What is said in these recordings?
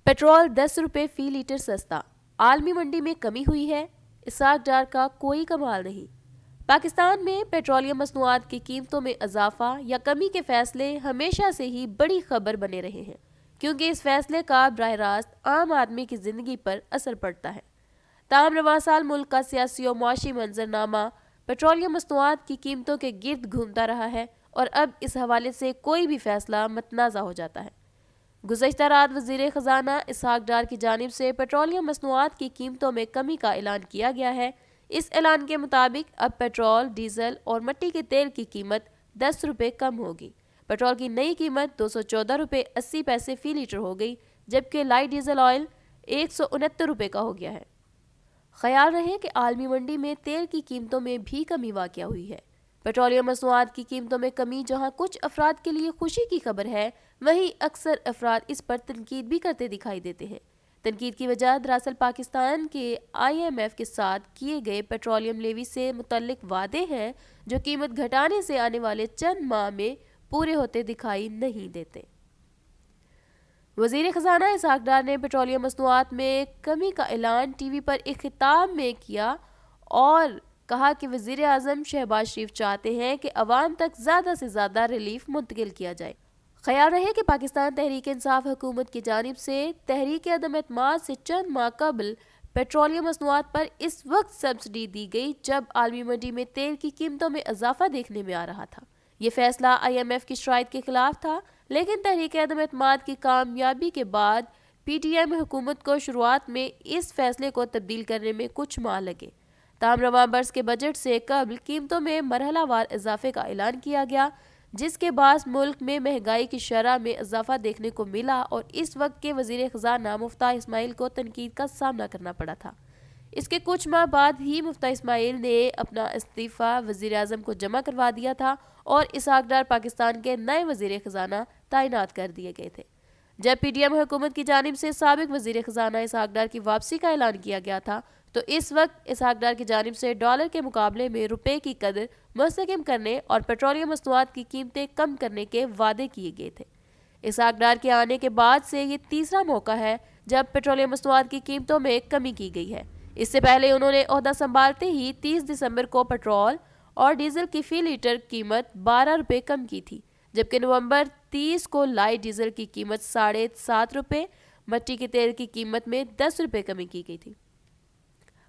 Petrol 10 रुपए फी litre सस्ता, आलमी मंडी में कमी हुई है, इसहाक डार का कोई कमाल नहीं। पाकिस्तान में पेट्रोलियम मसनूआत की कीमतों में इजाफा या कमी के फैसले हमेशा से ही बड़ी खबर बने रहे हैं, क्योंकि इस फैसले का बराह रास्त आम आदमी की जिंदगी पर असर पड़ता है। ताहम रवां साल मुल्क का सियासी और मुआशी मंजरनामा पेट्रोलियम मसनूआत की कीमतों के गिर्द घूमता रहा है और अब इस हवाले से कोई भी फैसला मतनाज़ा हो जाता है। गुज़श्ता रात वज़ीर ख़ज़ाना इसहाक डार की जानिब से पेट्रोलियम मसनूआत की कीमतों में कमी का ऐलान किया गया है। इस ऐलान के मुताबिक अब पेट्रोल, डीजल और मिट्टी के तेल की कीमत 10 रुपये कम होगी। पेट्रोल की नई कीमत 214 रुपये 80 पैसे फ़ी लीटर हो गई, जबकि लाइट डीजल ऑयल 169 रुपये का हो गया है। ख्याल रहे कि आलमी मंडी में तेल की कीमतों में भी कमी वाक़या हुई है। पेट्रोलियम मसनूआत की कीमतों में कमी जहां कुछ अफराद के लिए खुशी की खबर है, वहीं अक्सर अफराद इस पर तनकीद भी करते दिखाई देते हैं। तनकीद की वजह दरअसल पाकिस्तान के IMF के साथ किए गए पेट्रोलियम लेवी से मुतल्लिक वादे हैं, जो कीमत घटाने से आने वाले चंद माह में पूरे होते दिखाई नहीं देते। वज़ीर ख़ज़ाना इसहाक डार ने पेट्रोलियम मसनूआत में कमी का ऐलान टीवी पर एक खिताब में किया और कहा कि वज़ीर आज़म शहबाज शरीफ चाहते हैं कि अवाम तक ज़्यादा से ज़्यादा रिलीफ मुंतकिल किया जाए। ख्याल रहे कि पाकिस्तान तहरीक इंसाफ हुकूमत की जानिब से तहरीक अदम एतमाद से चंद माह कबल पेट्रोलियम मसनूआत पर इस वक्त सब्सिडी दी गई जब आलमी मंडी में तेल की कीमतों में इजाफा देखने में आ रहा था। ये फैसला IMF की शराइत के खिलाफ था, लेकिन तहरीक अदम एतमाद की कामयाबी के बाद PTM हुकूमत को शुरुआत में इस फैसले को तब्दील करने में कुछ माह लगे। ताहम रवां बरस के बजट से कबल कीमतों में मरहलावार इजाफे का ऐलान किया गया, जिसके बाद मुल्क में महंगाई की शरह में इजाफा देखने को मिला और इस वक्त के वज़ीर ख़ज़ाना मुफ्ता इस्माइल को तनकीद का सामना करना पड़ा था। इसके कुछ माह बाद ही मुफ्ता इस्माइल ने अपना इस्तीफ़ा वज़ीर आज़म को जमा करवा दिया था और इसहाक डार पाकिस्तान के नए वज़ीर ख़ज़ाना तैनात कर दिए गए थे। जब PTM हुकूमत की जानिब से साबिक वज़ीर ख़ज़ाना इसहाक डार की वापसी का ऐलान किया गया था, तो इस वक्त इसहाक डार की जानिब से डॉलर के मुकाबले में रुपए की कदर मुस्तहकम करने और पेट्रोलियम मसनूआत की कीमतें कम करने के वादे किए गए थे। इसहाक डार के आने के बाद से ये तीसरा मौका है जब पेट्रोलियम मसनूआत की कीमतों में कमी की गई है। इससे पहले उन्होंने ओहदा संभालते ही 30 दिसंबर को पेट्रोल और डीजल की फ़ी लीटर कीमत 12 रुपये कम की थी, जबकि नवंबर 30 को लाइट डीजल की कीमत 7.5 रुपये, मिट्टी के तेल की कीमत में 10 रुपये कमी की गई थी।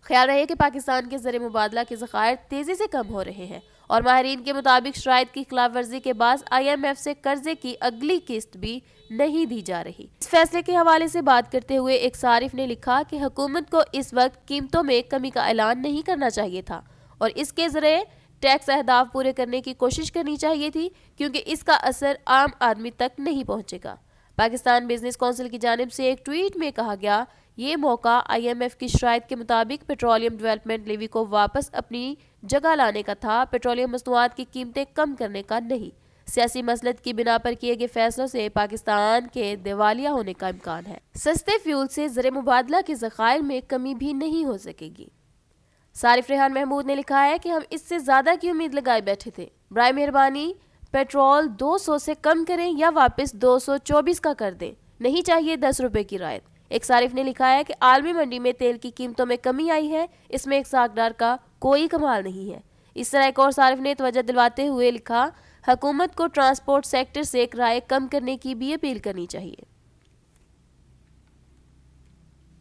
ख्याल रहे कि पाकिस्तान के ज़र मुबादला के ज़खायर तेज़ी से कम हो रहे हैं और माहिरीन के मुताबिक शराइत की खिलाफ वर्जी के बाद IMF से कर्जे की अगली किस्त भी नहीं दी जा रही। इस फैसले के हवाले से बात करते हुए एक सारिफ ने लिखा कि हुकूमत को इस वक्त कीमतों में कमी का ऐलान नहीं करना चाहिए था और इसके ज़रिए टैक्स अहदाफ पूरे करने की कोशिश करनी चाहिए थी, क्योंकि इसका असर आम आदमी तक नहीं पहुँचेगा। पाकिस्तान बिजनेस कौंसिल की जानिब से एक ट्वीट में कहा गया, ये मौका IMF की शराइत के मुताबिक पेट्रोलियम डेवलपमेंट लेवी को वापस अपनी जगह लाने का था, पेट्रोलियम मसनूआत की कीमतें कम करने का नहीं। सियासी मसलत की बिना पर किए गए फैसलों से पाकिस्तान के दिवालिया होने का इम्कान है। सस्ते फ्यूल से ज़र मुबादला के ज़खायर में कमी भी नहीं हो सकेगी। सारिफ रेहान महमूद ने लिखा है कि हम इससे ज़्यादा की उम्मीद लगाए बैठे थे। बराए मेहरबानी पेट्रोल 200 से कम करें या वापस 224 का कर दें, नहीं चाहिए 10 रुपये की रायत। एक सारिफ ने लिखा है कि आलमी मंडी में तेल की कीमतों में कमी आई है, इसमें इसहाक डार का कोई कमाल नहीं है। इस तरह एक और सारिफ ने तवज्जो दिलवाते हुए लिखा, हुकूमत को ट्रांसपोर्ट सेक्टर से किराए कम करने की भी अपील करनी चाहिए।